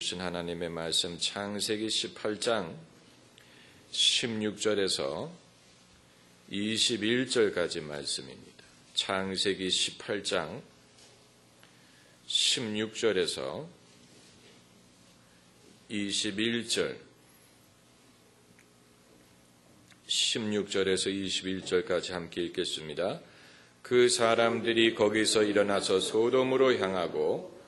주신 하나님의 말씀 창세기 18장 16절에서 21절까지 말씀입니다. 창세기 18장 16절에서 21절 16절에서 21절까지 함께 읽겠습니다. 그 사람들이 거기서 일어나서 소돔으로 향하고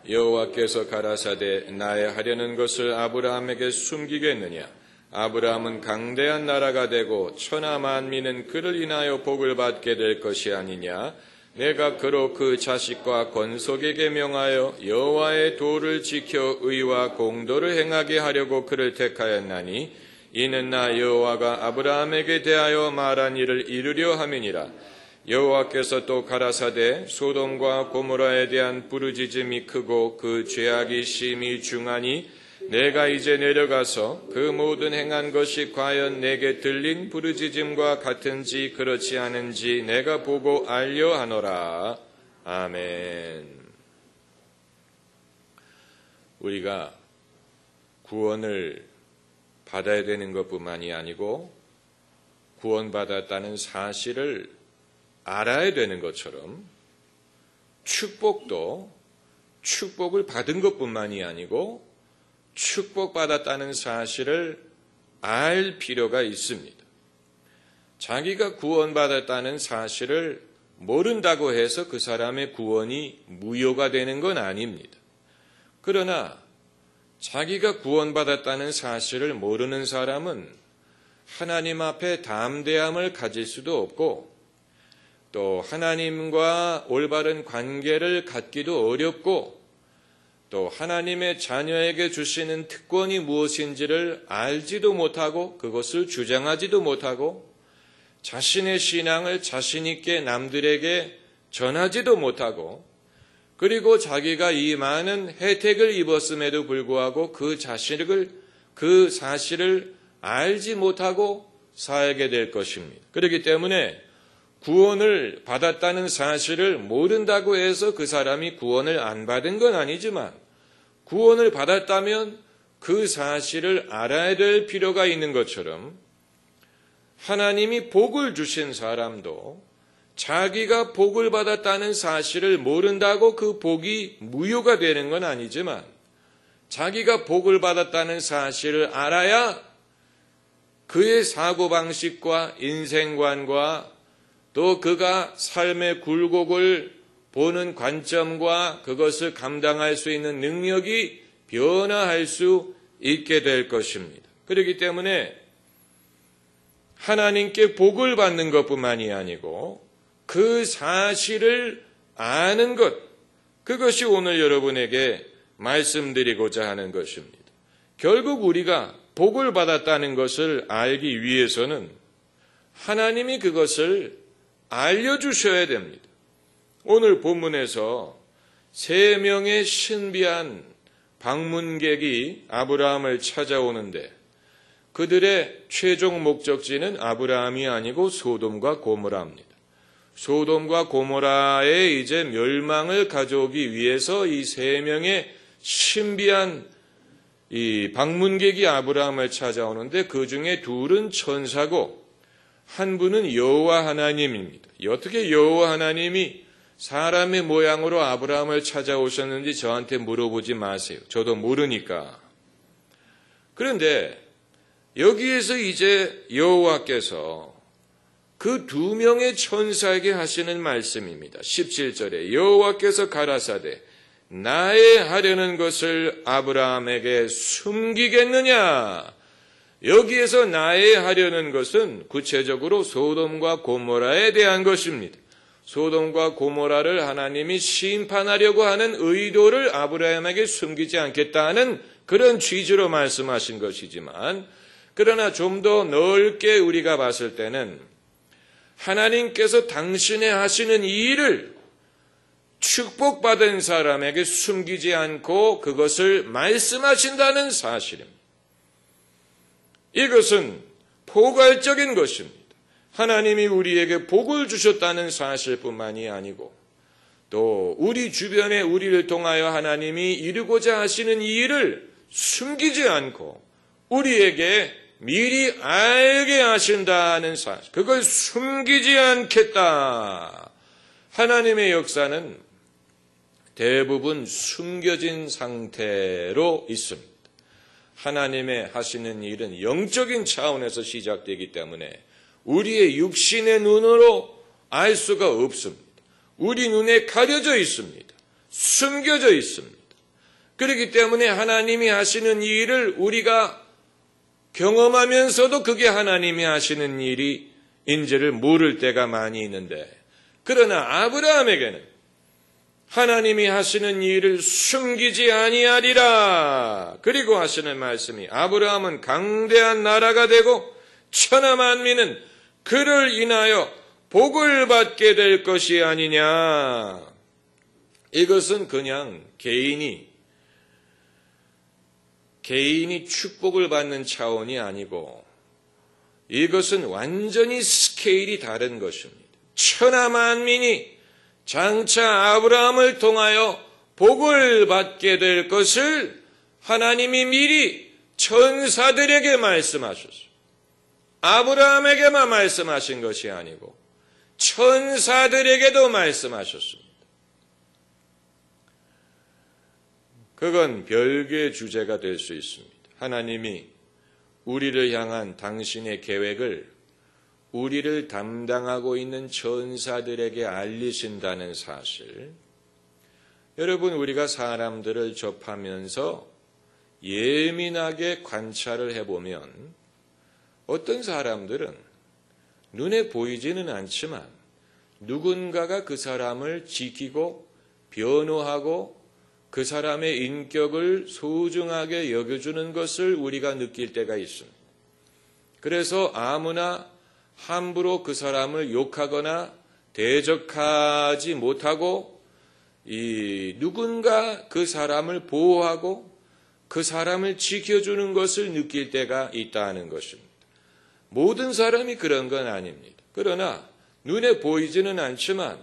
여호와께서 가라사대 나의 하려는 것을 아브라함에게 숨기겠느냐. 아브라함은 강대한 나라가 되고 천하 만민은 그를 인하여 복을 받게 될 것이 아니냐. 내가 그로 그 자식과 건속에게 명하여 여호와의 도를 지켜 의와 공도를 행하게 하려고 그를 택하였나니 이는 나 여호와가 아브라함에게 대하여 말한 일을 이루려 함이니라. 여호와께서 또 가라사대 소돔과 고모라에 대한 부르짖음이 크고 그 죄악이 심히 중하니 내가 이제 내려가서 그 모든 행한 것이 과연 내게 들린 부르짖음과 같은지 그렇지 않은지 내가 보고 알려 하노라. 아멘. 우리가 구원을 받아야 되는 것뿐만이 아니고 구원받았다는 사실을 알아야 되는 것처럼 축복도 축복을 받은 것뿐만이 아니고 축복받았다는 사실을 알 필요가 있습니다. 자기가 구원받았다는 사실을 모른다고 해서 그 사람의 구원이 무효가 되는 건 아닙니다. 그러나 자기가 구원받았다는 사실을 모르는 사람은 하나님 앞에 담대함을 가질 수도 없고 또 하나님과 올바른 관계를 갖기도 어렵고 또 하나님의 자녀에게 주시는 특권이 무엇인지를 알지도 못하고 그것을 주장하지도 못하고 자신의 신앙을 자신 있게 남들에게 전하지도 못하고 그리고 자기가 이 많은 혜택을 입었음에도 불구하고 그 사실을 알지 못하고 살게 될 것입니다. 그렇기 때문에 구원을 받았다는 사실을 모른다고 해서 그 사람이 구원을 안 받은 건 아니지만 구원을 받았다면 그 사실을 알아야 될 필요가 있는 것처럼 하나님이 복을 주신 사람도 자기가 복을 받았다는 사실을 모른다고 그 복이 무효가 되는 건 아니지만 자기가 복을 받았다는 사실을 알아야 그의 사고방식과 인생관과 또 그가 삶의 굴곡을 보는 관점과 그것을 감당할 수 있는 능력이 변화할 수 있게 될 것입니다. 그렇기 때문에 하나님께 복을 받는 것뿐만이 아니고 그 사실을 아는 것, 그것이 오늘 여러분에게 말씀드리고자 하는 것입니다. 결국 우리가 복을 받았다는 것을 알기 위해서는 하나님이 그것을 알려주셔야 됩니다. 오늘 본문에서 3명의 신비한 방문객이 아브라함을 찾아오는데 그들의 최종 목적지는 아브라함이 아니고 소돔과 고모라입니다. 소돔과 고모라의 이제 멸망을 가져오기 위해서 이 3명의 신비한 이 방문객이 아브라함을 찾아오는데 그 중에 둘은 천사고 한 분은 여호와 하나님입니다. 어떻게 여호와 하나님이 사람의 모양으로 아브라함을 찾아오셨는지 저한테 물어보지 마세요. 저도 모르니까. 그런데 여기에서 이제 여호와께서 그 2명의 천사에게 하시는 말씀입니다. 17절에 여호와께서 가라사대 나의 하려는 것을 아브라함에게 숨기겠느냐. 여기에서 나의 하려는 것은 구체적으로 소돔과 고모라에 대한 것입니다. 소돔과 고모라를 하나님이 심판하려고 하는 의도를 아브라함에게 숨기지 않겠다는 그런 취지로 말씀하신 것이지만 그러나 좀 더 넓게 우리가 봤을 때는 하나님께서 당신의 하시는 이 일을 축복받은 사람에게 숨기지 않고 그것을 말씀하신다는 사실입니다. 이것은 포괄적인 것입니다. 하나님이 우리에게 복을 주셨다는 사실뿐만이 아니고 또 우리 주변에 우리를 통하여 하나님이 이루고자 하시는 이 일을 숨기지 않고 우리에게 미리 알게 하신다는 사실, 그걸 숨기지 않겠다. 하나님의 역사는 대부분 숨겨진 상태로 있습니다. 하나님의 하시는 일은 영적인 차원에서 시작되기 때문에 우리의 육신의 눈으로 알 수가 없습니다. 우리 눈에 가려져 있습니다. 숨겨져 있습니다. 그렇기 때문에 하나님이 하시는 이 일을 우리가 경험하면서도 그게 하나님이 하시는 일인지를 모를 때가 많이 있는데, 그러나 아브라함에게는 하나님이 하시는 일을 숨기지 아니하리라. 그리고 하시는 말씀이 아브라함은 강대한 나라가 되고 천하 만민은 그를 인하여 복을 받게 될 것이 아니냐. 이것은 그냥 개인이 축복을 받는 차원이 아니고 이것은 완전히 스케일이 다른 것입니다. 천하 만민이 장차 아브라함을 통하여 복을 받게 될 것을 하나님이 미리 천사들에게 말씀하셨어요. 아브라함에게만 말씀하신 것이 아니고 천사들에게도 말씀하셨습니다. 그건 별개의 주제가 될 수 있습니다. 하나님이 우리를 향한 당신의 계획을 우리를 담당하고 있는 천사들에게 알리신다는 사실. 여러분, 우리가 사람들을 접하면서 예민하게 관찰을 해보면 어떤 사람들은 눈에 보이지는 않지만 누군가가 그 사람을 지키고 변호하고 그 사람의 인격을 소중하게 여겨주는 것을 우리가 느낄 때가 있습니다. 그래서 아무나 함부로 그 사람을 욕하거나 대적하지 못하고 누군가 그 사람을 보호하고 그 사람을 지켜주는 것을 느낄 때가 있다는 것입니다. 모든 사람이 그런 건 아닙니다. 그러나 눈에 보이지는 않지만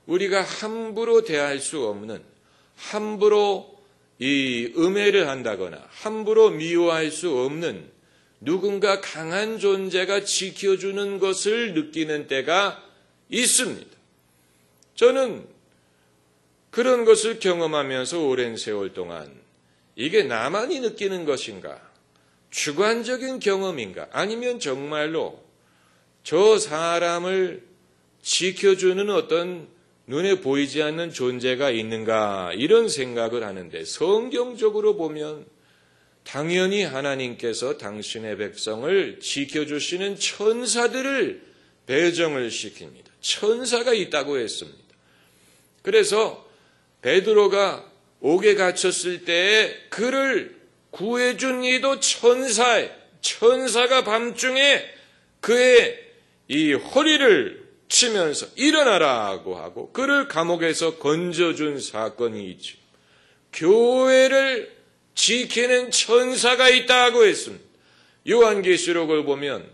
우리가 함부로 대할 수 없는, 함부로 음해를 한다거나 함부로 미워할 수 없는 누군가 강한 존재가 지켜주는 것을 느끼는 때가 있습니다. 저는 그런 것을 경험하면서 오랜 세월 동안 이게 나만이 느끼는 것인가? 주관적인 경험인가? 아니면 정말로 저 사람을 지켜주는 어떤 눈에 보이지 않는 존재가 있는가? 이런 생각을 하는데 성경적으로 보면 당연히 하나님께서 당신의 백성을 지켜주시는 천사들을 배정을 시킵니다. 천사가 있다고 했습니다. 그래서 베드로가 옥에 갇혔을 때에 그를 구해준 이도 천사가 밤중에 그의 이 허리를 치면서 일어나라고 하고 그를 감옥에서 건져준 사건이 있죠. 교회를 지키는 천사가 있다고 했습니다. 요한계시록을 보면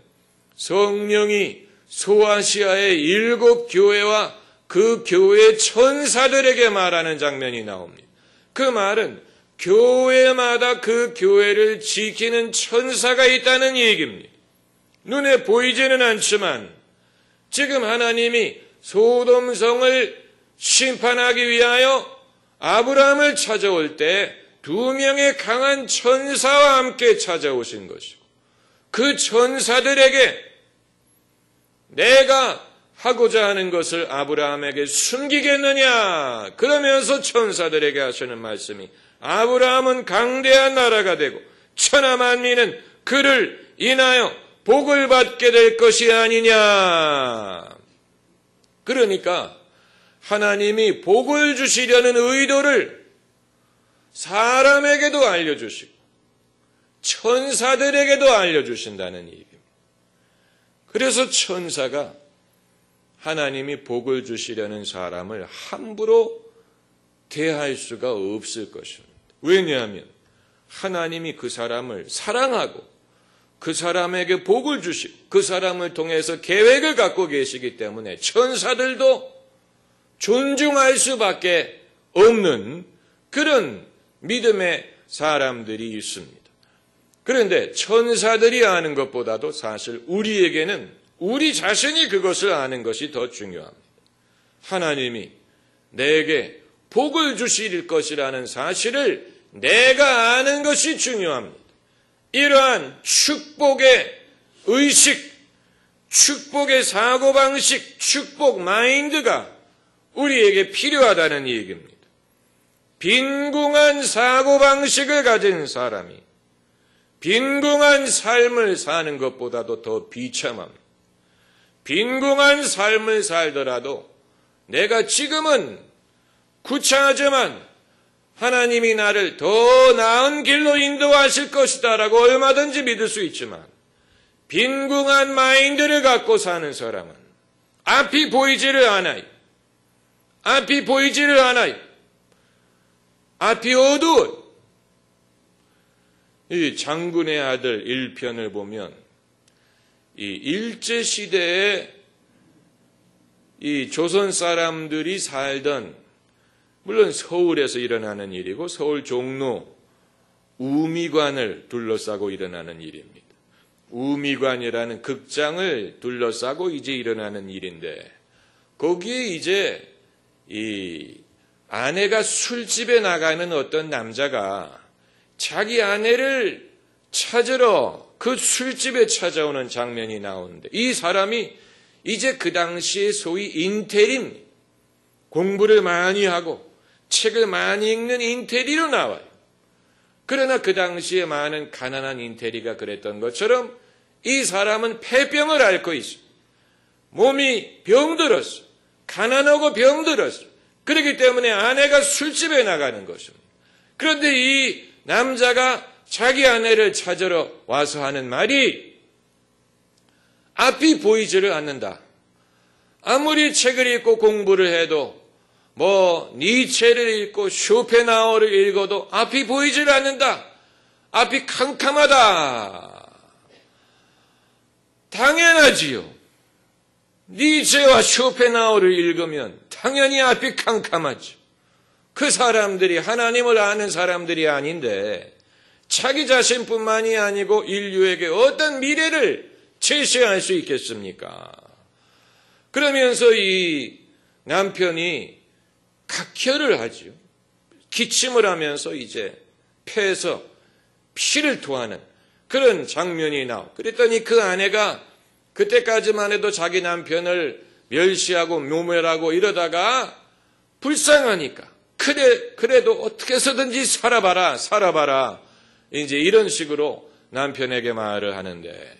성령이 소아시아의 7 교회와 그 교회 천사들에게 말하는 장면이 나옵니다. 그 말은 교회마다 그 교회를 지키는 천사가 있다는 얘기입니다. 눈에 보이지는 않지만 지금 하나님이 소돔성을 심판하기 위하여 아브라함을 찾아올 때 2명의 강한 천사와 함께 찾아오신 것이고 그 천사들에게 내가 하고자 하는 것을 아브라함에게 숨기겠느냐? 그러면서 천사들에게 하시는 말씀이 아브라함은 강대한 나라가 되고 천하 만민은 그를 인하여 복을 받게 될 것이 아니냐. 그러니까 하나님이 복을 주시려는 의도를 사람에게도 알려주시고 천사들에게도 알려주신다는 얘기입니다. 그래서 천사가 하나님이 복을 주시려는 사람을 함부로 대할 수가 없을 것입니다. 왜냐하면 하나님이 그 사람을 사랑하고 그 사람에게 복을 주시고 그 사람을 통해서 계획을 갖고 계시기 때문에 천사들도 존중할 수밖에 없는 그런 믿음의 사람들이 있습니다. 그런데 천사들이 아는 것보다도 사실 우리에게는 우리 자신이 그것을 아는 것이 더 중요합니다. 하나님이 내게 복을 주실 것이라는 사실을 내가 아는 것이 중요합니다. 이러한 축복의 의식, 축복의 사고방식, 축복 마인드가 우리에게 필요하다는 얘기입니다. 빈궁한 사고방식을 가진 사람이 빈궁한 삶을 사는 것보다도 더 비참합니다. 빈궁한 삶을 살더라도 내가 지금은 구차하지만 하나님이 나를 더 나은 길로 인도하실 것이다 라고 얼마든지 믿을 수 있지만 빈궁한 마인드를 갖고 사는 사람은 앞이 보이지를 않아요. 앞이 보이지를 않아요. 앞이 어두워. 이 장군의 아들 1편을 보면 이 일제시대에 이 조선 사람들이 살던, 물론 서울에서 일어나는 일이고 서울 종로 우미관을 둘러싸고 일어나는 일입니다. 우미관이라는 극장을 둘러싸고 이제 일어나는 일인데, 거기에 이제 이 아내가 술집에 나가는 어떤 남자가 자기 아내를 찾으러 그 술집에 찾아오는 장면이 나오는데, 이 사람이 이제 그 당시에 소위 인텔입니다. 공부를 많이 하고 책을 많이 읽는 인텔리로 나와요. 그러나 그 당시에 많은 가난한 인텔리가 그랬던 것처럼 이 사람은 폐병을 앓고 있어요. 몸이 병들었어요. 가난하고 병들었어요. 그렇기 때문에 아내가 술집에 나가는 것입니다. 그런데 이 남자가 자기 아내를 찾으러 와서 하는 말이 앞이 보이지를 않는다. 아무리 책을 읽고 공부를 해도 니체를 읽고 쇼펜하우어를 읽어도 앞이 보이질 않는다. 앞이 캄캄하다. 당연하지요. 니체와 쇼펜하우어를 읽으면 당연히 앞이 캄캄하죠. 그 사람들이 하나님을 아는 사람들이 아닌데 자기 자신뿐만이 아니고 인류에게 어떤 미래를 제시할 수 있겠습니까? 그러면서 이 남편이 각혈을 하죠. 기침을 하면서 이제 폐에서 피를 토하는 그런 장면이 나오고, 그랬더니 그 아내가 그때까지만 해도 자기 남편을 멸시하고 모멸하고 이러다가 불쌍하니까 그래도 어떻게 해서든지 살아봐라 이제 이런 식으로 남편에게 말을 하는데,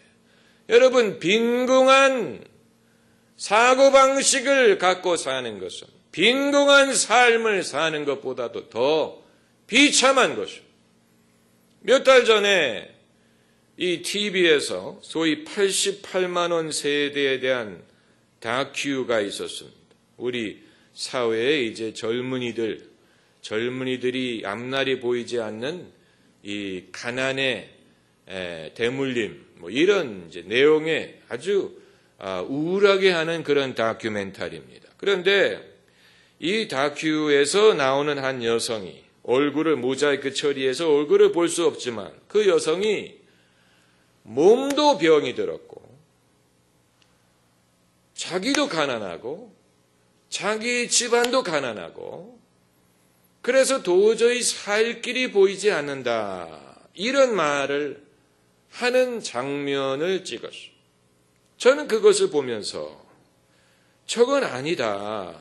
여러분, 빈궁한 사고방식을 갖고 사는 것은 빈궁한 삶을 사는 것보다도 더 비참한 것입니다. 몇 달 전에 이 TV에서 소위 88만 원 세대에 대한 다큐가 있었습니다. 우리 사회에 이제 젊은이들이 앞날이 보이지 않는 이 가난의 대물림, 이런 이제 내용에 아주 우울하게 하는 그런 다큐멘터리입니다. 그런데 이 다큐에서 나오는 한 여성이 얼굴을 모자이크 처리해서 얼굴을 볼 수 없지만 그 여성이 몸도 병이 들었고 자기도 가난하고 자기 집안도 가난하고 그래서 도저히 살 길이 보이지 않는다, 이런 말을 하는 장면을 찍었어요. 저는 그것을 보면서 저건 아니다.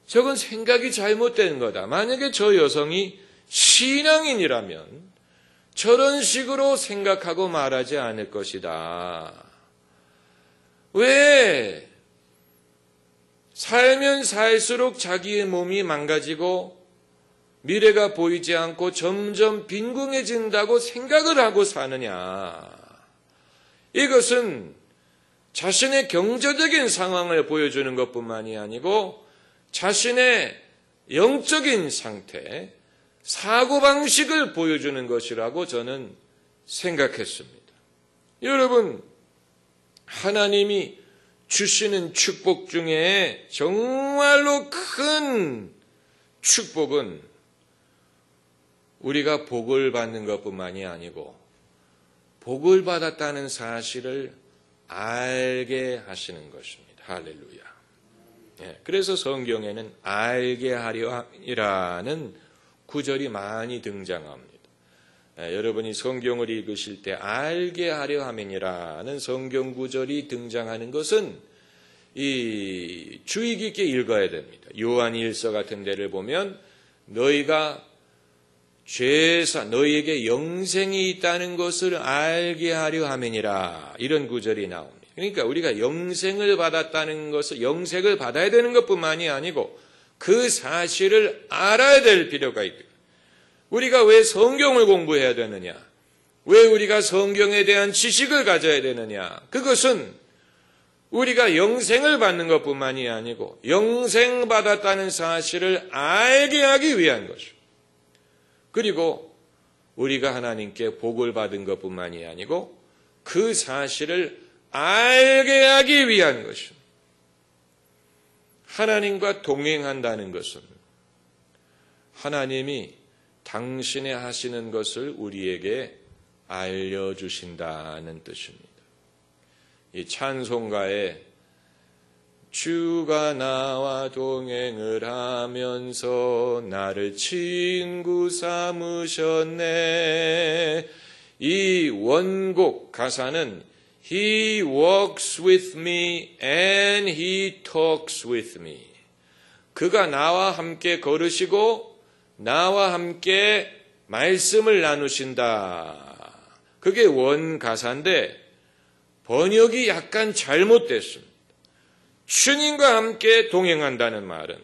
저건 생각이 잘못된 거다. 만약에 저 여성이 신앙인이라면 저런 식으로 생각하고 말하지 않을 것이다. 왜 살면 살수록 자기의 몸이 망가지고 미래가 보이지 않고 점점 빈궁해진다고 생각을 하고 사느냐. 이것은 자신의 경제적인 상황을 보여주는 것뿐만이 아니고 자신의 영적인 상태, 사고방식을 보여주는 것이라고 저는 생각했습니다. 여러분, 하나님이 주시는 축복 중에 정말로 큰 축복은 우리가 복을 받는 것뿐만이 아니고 복을 받았다는 사실을 알게 하시는 것입니다. 할렐루야. 그래서 성경에는 알게 하려이라는 구절이 많이 등장합니다. 여러분이 성경을 읽으실 때 알게 하려 함이니라는 성경 구절이 등장하는 것은 이 주의 깊게 읽어야 됩니다. 요한 1서 같은 데를 보면 너희가 너희에게 영생이 있다는 것을 알게 하려 함이니라 이런 구절이 나옵니다. 그러니까 우리가 영생을 받았다는 것을 영생을 받아야 되는 것뿐만이 아니고 그 사실을 알아야 될 필요가 있다. 우리가 왜 성경을 공부해야 되느냐? 왜 우리가 성경에 대한 지식을 가져야 되느냐? 그것은 우리가 영생을 받는 것뿐만이 아니고 영생받았다는 사실을 알게 하기 위한 것입니다. 그리고 우리가 하나님께 복을 받은 것뿐만이 아니고 그 사실을 알게 하기 위한 것입니다. 하나님과 동행한다는 것은 하나님이 당신의 하시는 것을 우리에게 알려주신다는 뜻입니다. 이 찬송가에 주가 나와 동행을 하면서 나를 친구 삼으셨네. 이 원곡 가사는 He walks with me and He talks with me. 그가 나와 함께 걸으시고 나와 함께 말씀을 나누신다. 그게 원 가사인데 번역이 약간 잘못됐습니다. 주님과 함께 동행한다는 말은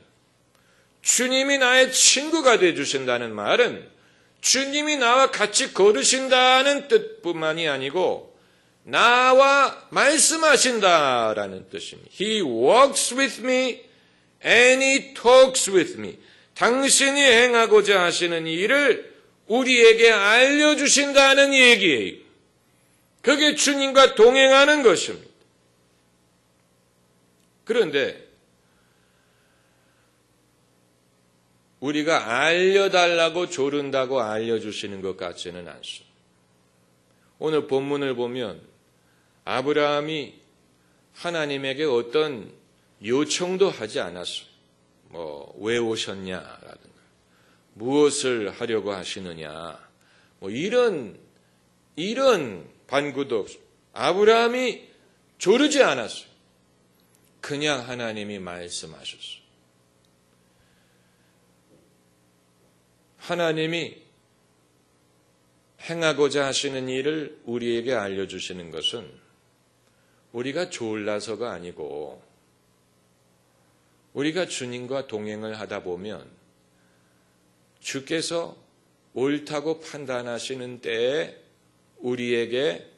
주님이 나의 친구가 되어주신다는 말은 주님이 나와 같이 걸으신다는 뜻뿐만이 아니고 나와 말씀하신다라는 뜻입니다. He walks with me and He talks with me. 당신이 행하고자 하시는 일을 우리에게 알려주신다는 얘기예요. 그게 주님과 동행하는 것입니다. 그런데 우리가 알려달라고 조른다고 알려주시는 것 같지는 않습니다. 오늘 본문을 보면 아브라함이 하나님에게 어떤 요청도 하지 않았습니다. 왜 오셨냐라든가 무엇을 하려고 하시느냐 이런 반구도 없습니다. 아브라함이 조르지 않았어요. 그냥 하나님이 말씀하셨어요. 하나님이 행하고자 하시는 일을 우리에게 알려주시는 것은 우리가 졸라서가 아니고 우리가 주님과 동행을 하다 보면 주께서 옳다고 판단하시는 때에 우리에게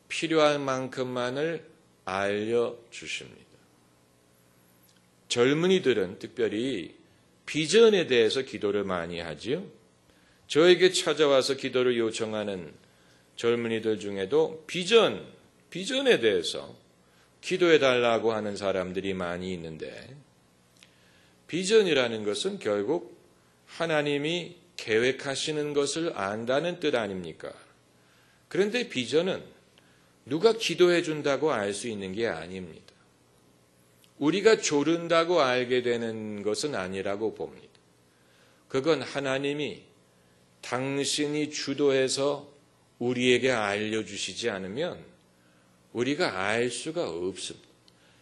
필요할 만큼만을 알려주십니다. 젊은이들은 특별히 비전에 대해서 기도를 많이 하지요. 저에게 찾아와서 기도를 요청하는 젊은이들 중에도 비전에 대해서 기도해달라고 하는 사람들이 많이 있는데 비전이라는 것은 결국 하나님이 계획하시는 것을 안다는 뜻 아닙니까? 그런데 비전은 누가 기도해 준다고 알 수 있는 게 아닙니다. 우리가 조른다고 알게 되는 것은 아니라고 봅니다. 그건 하나님이 당신이 주도해서 우리에게 알려주시지 않으면 우리가 알 수가 없습니다.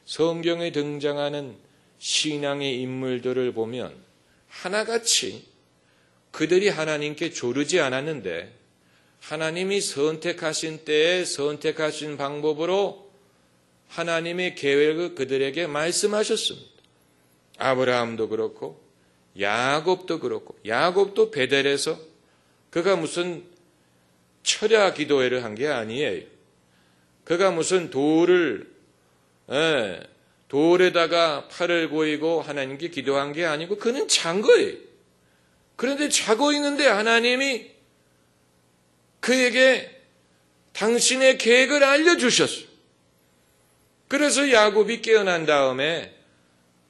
성경에 등장하는 신앙의 인물들을 보면 하나같이 그들이 하나님께 조르지 않았는데 하나님이 선택하신 때에 선택하신 방법으로 하나님의 계획을 그들에게 말씀하셨습니다. 아브라함도 그렇고 야곱도 그렇고 야곱도 베델에서 그가 무슨 철야 기도회를 한 게 아니에요. 그가 무슨 돌에다가 팔을 고이고 하나님께 기도한 게 아니고 그는 잔 거예요. 그런데 자고 있는데 하나님이 그에게 당신의 계획을 알려주셨어요. 그래서 야곱이 깨어난 다음에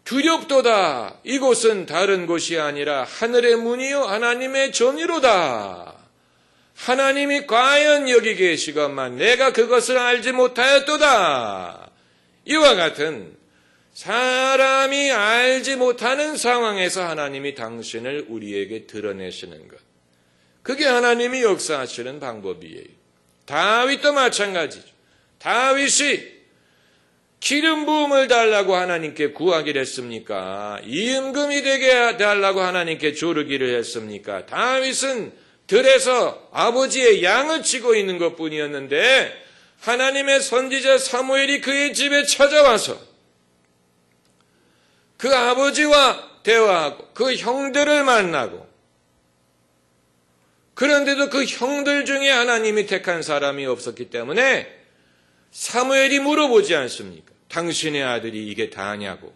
두렵도다. 이곳은 다른 곳이 아니라 하늘의 문이요 하나님의 전이로다. 하나님이 과연 여기 계시건만 내가 그것을 알지 못하였도다. 이와 같은 사람이 알지 못하는 상황에서 하나님이 당신을 우리에게 드러내시는 것. 그게 하나님이 역사하시는 방법이에요. 다윗도 마찬가지죠. 다윗이 기름 부음을 달라고 하나님께 구하기를 했습니까? 임금이 되게 달라고 하나님께 조르기를 했습니까? 다윗은 들에서 아버지의 양을 치고 있는 것뿐이었는데 하나님의 선지자 사무엘이 그의 집에 찾아와서 그 아버지와 대화하고 그 형들을 만나고, 그런데도 그 형들 중에 하나님이 택한 사람이 없었기 때문에 사무엘이 물어보지 않습니까? 당신의 아들이 이게 다냐고.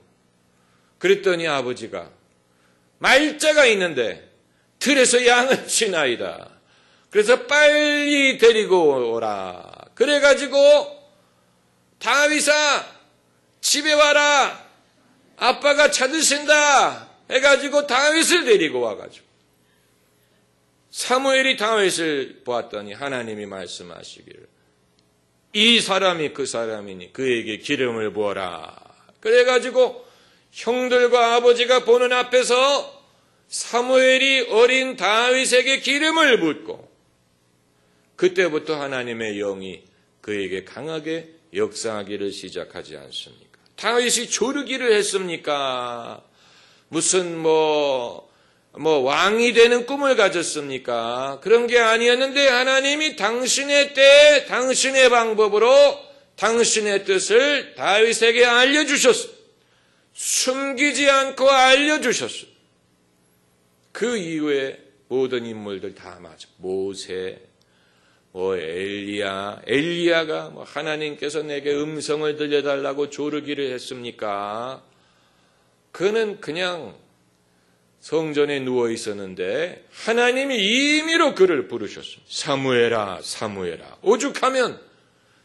그랬더니 아버지가 말자가 있는데 들에서 양을 치나이다. 그래서 빨리 데리고 오라. 그래가지고 다윗아 집에 와라. 아빠가 찾으신다. 해가지고 다윗을 데리고 와가지고 사무엘이 다윗을 보았더니 하나님이 말씀하시기를 이 사람이 그 사람이니 그에게 기름을 부어라. 그래가지고 형들과 아버지가 보는 앞에서 사무엘이 어린 다윗에게 기름을 붓고 그때부터 하나님의 영이 그에게 강하게 역사하기를 시작하지 않습니까? 다윗이 조르기를 했습니까? 무슨 왕이 되는 꿈을 가졌습니까? 그런 게 아니었는데 하나님이 당신의 때에 당신의 방법으로 당신의 뜻을 다윗에게 알려주셨어요. 숨기지 않고 알려주셨어요. 그 이후에 모든 인물들 다 맞아. 모세, 엘리야가 하나님께서 내게 음성을 들려달라고 조르기를 했습니까? 그는 그냥 성전에 누워 있었는데 하나님이 임의로 그를 부르셨습니다. 사무엘아, 사무엘아. 오죽하면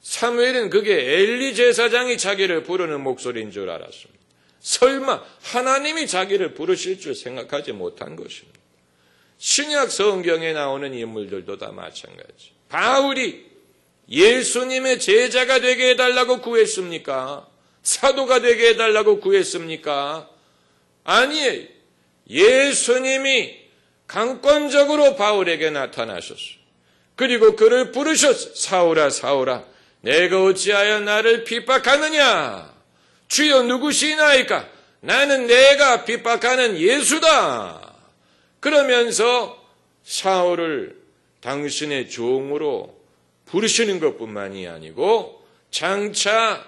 사무엘은 그게 엘리 제사장이 자기를 부르는 목소리인 줄 알았습니다. 설마 하나님이 자기를 부르실 줄 생각하지 못한 것입니다. 신약 성경에 나오는 인물들도 다 마찬가지. 바울이 예수님의 제자가 되게 해달라고 구했습니까? 사도가 되게 해달라고 구했습니까? 아니에요. 예수님이 강권적으로 바울에게 나타나셨어요. 그리고 그를 부르셨어요. 사울아, 사울아, 내가 어찌하여 나를 핍박하느냐? 주여 누구시나이까? 나는 내가 핍박하는 예수다. 그러면서 사울을 당신의 종으로 부르시는 것뿐만이 아니고 장차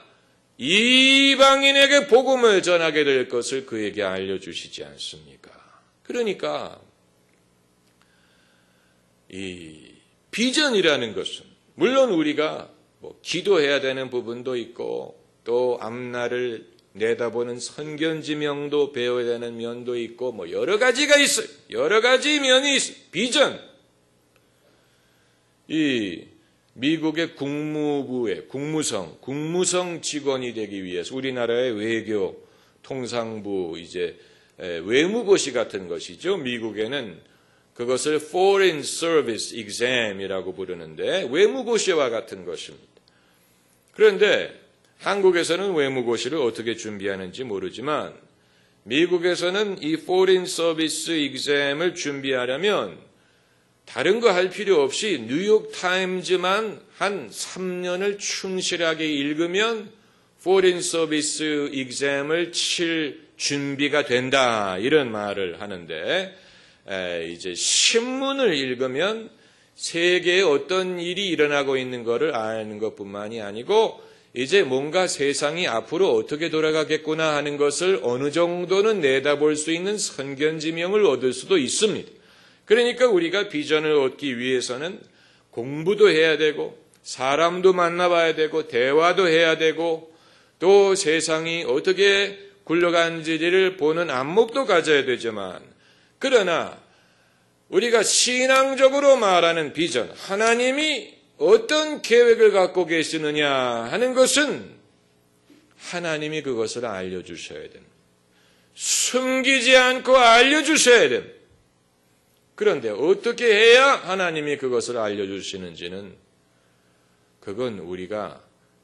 이방인에게 복음을 전하게 될 것을 그에게 알려주시지 않습니까? 그러니까 이 비전이라는 것은 물론 우리가 기도해야 되는 부분도 있고 또 앞날을 내다보는 선견지명도 배워야 되는 면도 있고 여러 가지가 있어요. 여러 가지 면이 있어요. 비전. 이 미국의 국무부의 국무성 직원이 되기 위해서 우리나라의 외교 통상부 외무고시 같은 것이죠. 미국에는 그것을 Foreign Service Exam이라고 부르는데 외무고시와 같은 것입니다. 그런데 한국에서는 외무고시를 어떻게 준비하는지 모르지만 미국에서는 이 Foreign Service Exam을 준비하려면 다른 거 할 필요 없이 뉴욕타임즈만 한 3년을 충실하게 읽으면 Foreign Service Exam을 칠 준비가 된다. 이런 말을 하는데 이제 신문을 읽으면 세계에 어떤 일이 일어나고 있는 것을 아는 것뿐만이 아니고 이제 뭔가 세상이 앞으로 어떻게 돌아가겠구나 하는 것을 어느 정도는 내다볼 수 있는 선견지명을 얻을 수도 있습니다. 그러니까 우리가 비전을 얻기 위해서는 공부도 해야 되고 사람도 만나봐야 되고 대화도 해야 되고 또 세상이 어떻게 굴러가는지를 보는 안목도 가져야 되지만 그러나 우리가 신앙적으로 말하는 비전, 하나님이 어떤 계획을 갖고 계시느냐 하는 것은 하나님이 그것을 알려주셔야 됩니다. 숨기지 않고 알려주셔야 됩니다. 그런데 어떻게 해야 하나님이 그것을 알려주시는지는 그건 우리가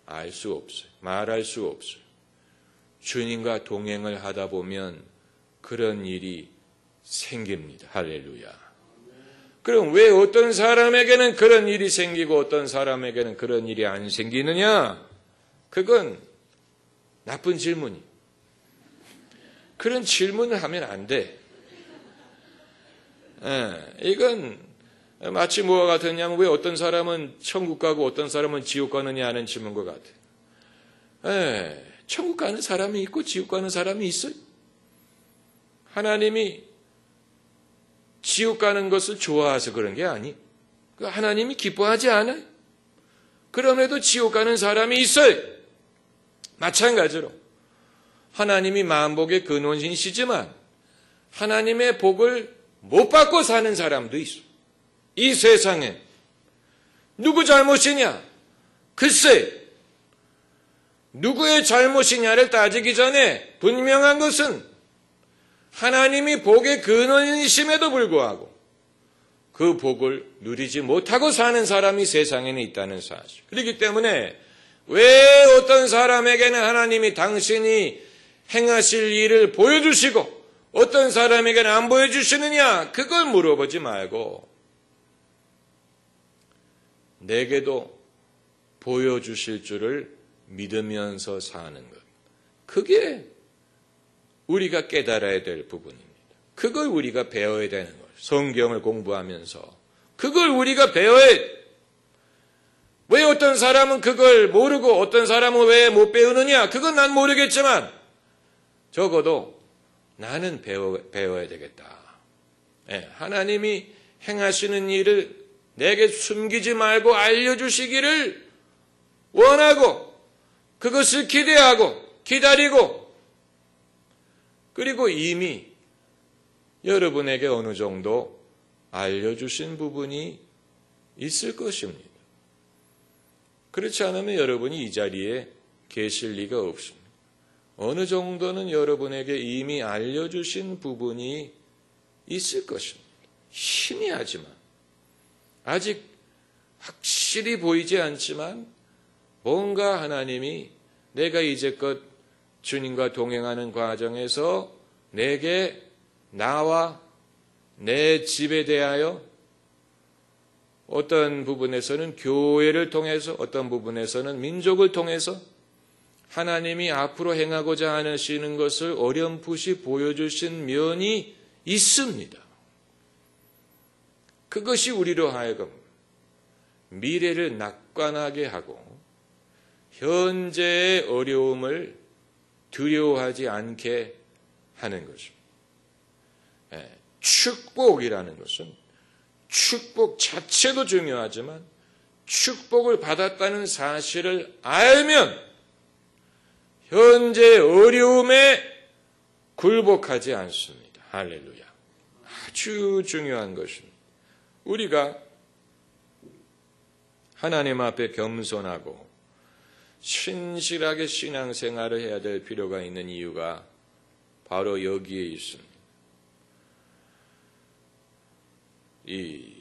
알 수 없어요. 말할 수 없어요. 주님과 동행을 하다 보면 그런 일이 생깁니다. 할렐루야. 그럼 왜 어떤 사람에게는 그런 일이 생기고 어떤 사람에게는 그런 일이 안 생기느냐? 그건 나쁜 질문이에요. 그런 질문을 하면 안 돼. 이건 마치 뭐와 같았냐면 왜 어떤 사람은 천국 가고 어떤 사람은 지옥 가느냐 하는 질문과 같아요. 천국 가는 사람이 있고 지옥 가는 사람이 있어요. 하나님이 지옥 가는 것을 좋아해서 그런 게 아니에요. 하나님이 기뻐하지 않아요. 그럼에도 지옥 가는 사람이 있어요. 마찬가지로 하나님이 만복의 근원이시지만 하나님의 복을 못 받고 사는 사람도 있어요. 이 세상에 누구 잘못이냐? 글쎄, 누구의 잘못이냐를 따지기 전에 분명한 것은 하나님이 복의 근원이심에도 불구하고 그 복을 누리지 못하고 사는 사람이 세상에는 있다는 사실. 그렇기 때문에 왜 어떤 사람에게는 하나님이 당신이 행하실 일을 보여주시고 어떤 사람에게는 안 보여주시느냐? 그걸 물어보지 말고 내게도 보여주실 줄을 믿으면서 사는 것. 그게 우리가 깨달아야 될 부분입니다. 그걸 우리가 배워야 되는 거예요. 성경을 공부하면서. 그걸 우리가 배워야 해요. 왜 어떤 사람은 그걸 모르고 어떤 사람은 왜 못 배우느냐? 그건 난 모르겠지만 적어도 나는 배워야 되겠다. 하나님이 행하시는 일을 내게 숨기지 말고 알려주시기를 원하고 그것을 기대하고 기다리고 그리고 이미 여러분에게 어느 정도 알려주신 부분이 있을 것입니다. 그렇지 않으면 여러분이 이 자리에 계실 리가 없습니다. 어느 정도는 여러분에게 이미 알려주신 부분이 있을 것입니다. 희미하지만 아직 확실히 보이지 않지만 뭔가 하나님이 내가 이제껏 주님과 동행하는 과정에서 내게 나와 내 집에 대하여 어떤 부분에서는 교회를 통해서 어떤 부분에서는 민족을 통해서 하나님이 앞으로 행하고자 하시는 것을 어렴풋이 보여주신 면이 있습니다. 그것이 우리로 하여금 미래를 낙관하게 하고 현재의 어려움을 두려워하지 않게 하는 것입니다. 축복이라는 것은 축복 자체도 중요하지만 축복을 받았다는 사실을 알면 현재의 어려움에 굴복하지 않습니다. 할렐루야. 아주 중요한 것입니다. 우리가 하나님 앞에 겸손하고 신실하게 신앙생활을 해야 될 필요가 있는 이유가 바로 여기에 있습니다. 이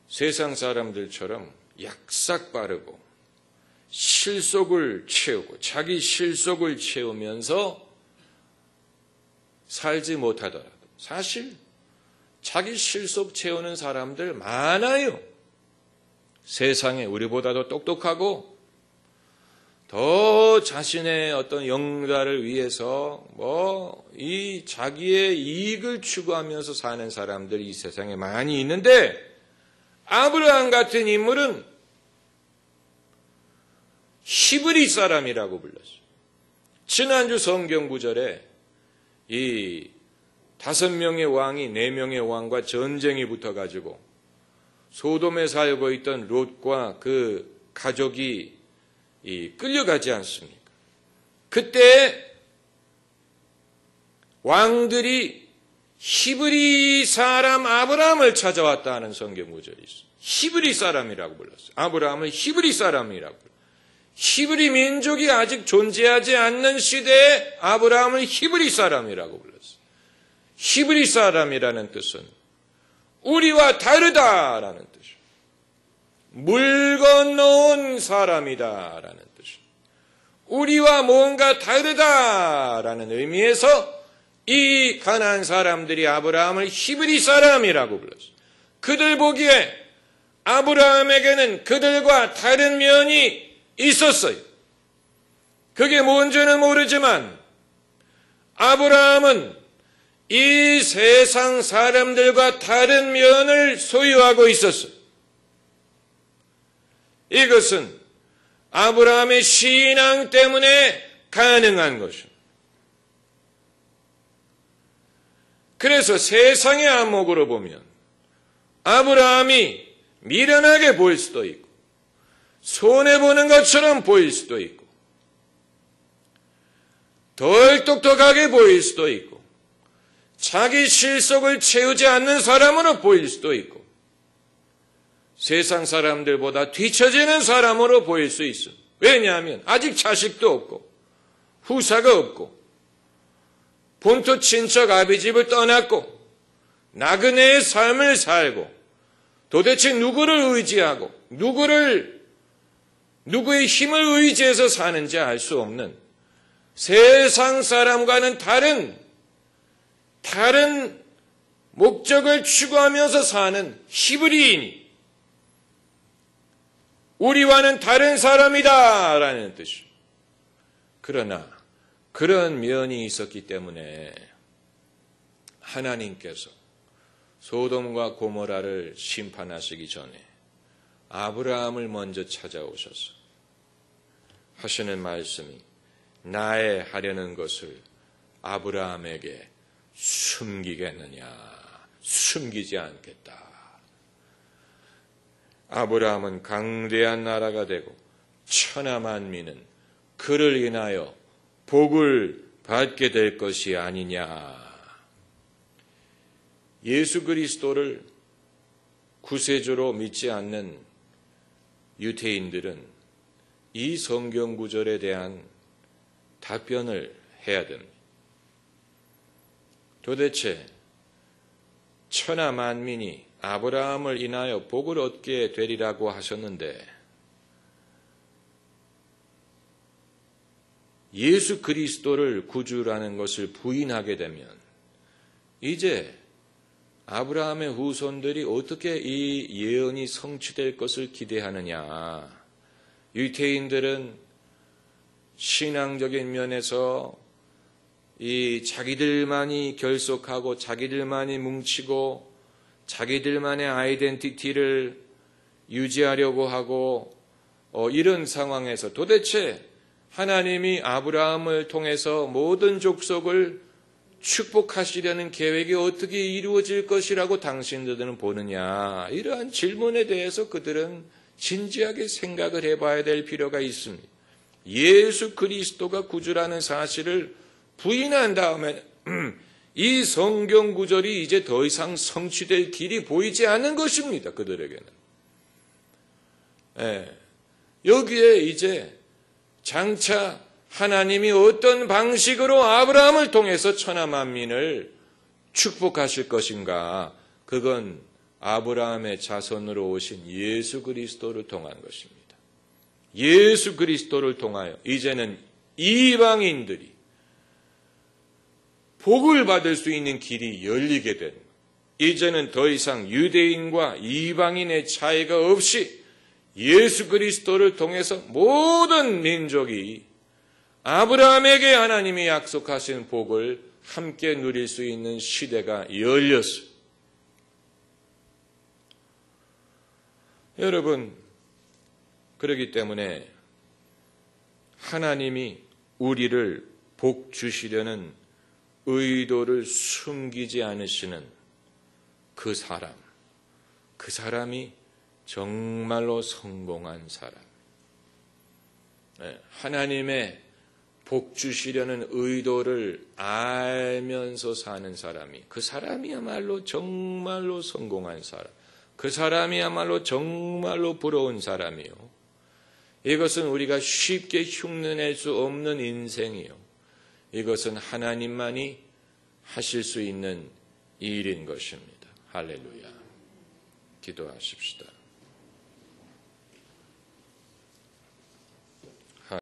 세상 사람들처럼 약삭 빠르고 실속을 채우고 자기 실속을 채우면서 살지 못하더라도 사실 자기 실속 채우는 사람들 많아요. 세상에 우리보다도 똑똑하고 더 자신의 어떤 영달을 위해서 이 자기의 이익을 추구하면서 사는 사람들이 이 세상에 많이 있는데 아브라함 같은 인물은 히브리 사람이라고 불렀어요. 지난주 성경 구절에 이 5명의 왕이 4명의 왕과 전쟁이 붙어가지고 소돔에 살고 있던 롯과 그 가족이 끌려가지 않습니까? 그때 왕들이 히브리 사람 아브라함을 찾아왔다는 성경 구절이 있어요. 히브리 사람이라고 불렀어요. 아브라함을 히브리 사람이라고 불렀어요. 히브리 민족이 아직 존재하지 않는 시대에 아브라함을 히브리 사람이라고 불렀어요. 히브리 사람이라는 뜻은 우리와 다르다라는 뜻이에요. 물 건너온 사람이다라는 뜻이에요. 우리와 뭔가 다르다라는 의미에서 이 가나안 사람들이 아브라함을 히브리 사람이라고 불렀어요. 그들 보기에 아브라함에게는 그들과 다른 면이 있었어요. 그게 뭔지는 모르지만 아브라함은 이 세상 사람들과 다른 면을 소유하고 있었어요. 이것은 아브라함의 신앙 때문에 가능한 것입니다. 그래서 세상의 안목으로 보면 아브라함이 미련하게 보일 수도 있고 손해보는 것처럼 보일 수도 있고 덜 똑똑하게 보일 수도 있고 자기 실속을 채우지 않는 사람으로 보일 수도 있고 세상 사람들보다 뒤처지는 사람으로 보일 수 있습니다. 왜냐하면 아직 자식도 없고 후사가 없고 본토 친척 아비집을 떠났고 나그네의 삶을 살고 도대체 누구를 의지하고 누구의 힘을 의지해서 사는지 알 수 없는 세상 사람과는 다른 목적을 추구하면서 사는 히브리인이 우리와는 다른 사람이다라는 뜻이에요. 그러나 그런 면이 있었기 때문에 하나님께서 소돔과 고모라를 심판하시기 전에 아브라함을 먼저 찾아오셔서 하시는 말씀이 나의 하려는 것을 아브라함에게 숨기겠느냐? 숨기지 않겠다. 아브라함은 강대한 나라가 되고 천하만민은 그를 인하여 복을 받게 될 것이 아니냐. 예수 그리스도를 구세주로 믿지 않는 유대인들은 이 성경 구절에 대한 답변을 해야 됩니다. 도대체 천하 만민이 아브라함을 인하여 복을 얻게 되리라고 하셨는데 예수 그리스도를 구주라는 것을 부인하게 되면 이제 아브라함의 후손들이 어떻게 이 예언이 성취될 것을 기대하느냐. 유대인들은 신앙적인 면에서 이 자기들만이 결속하고 자기들만이 뭉치고 자기들만의 아이덴티티를 유지하려고 하고 이런 상황에서 도대체 하나님이 아브라함을 통해서 모든 족속을 축복하시려는 계획이 어떻게 이루어질 것이라고 당신들은 보느냐. 이러한 질문에 대해서 그들은 진지하게 생각을 해봐야 될 필요가 있습니다. 예수 그리스도가 구주라는 사실을 부인한 다음에 이 성경 구절이 이제 더 이상 성취될 길이 보이지 않는 것입니다. 그들에게는. 여기에 이제 장차 하나님이 어떤 방식으로 아브라함을 통해서 천하 만민을 축복하실 것인가? 그건 아브라함의 자손으로 오신 예수 그리스도를 통한 것입니다. 예수 그리스도를 통하여 이제는 이방인들이 복을 받을 수 있는 길이 열리게 된, 이제는 더 이상 유대인과 이방인의 차이가 없이 예수 그리스도를 통해서 모든 민족이 아브라함에게 하나님이 약속하신 복을 함께 누릴 수 있는 시대가 열렸어요. 여러분, 그렇기 때문에 하나님이 우리를 복 주시려는 의도를 숨기지 않으시는 그 사람이 정말로 성공한 사람. 하나님의 복 주시려는 의도를 알면서 사는 사람이, 그 사람이야말로 정말로 성공한 사람. 그 사람이야말로 정말로 부러운 사람이요. 이것은 우리가 쉽게 흉내낼 수 없는 인생이요. 이것은 하나님만이 하실 수 있는 일인 것입니다. 할렐루야. 기도하십시다.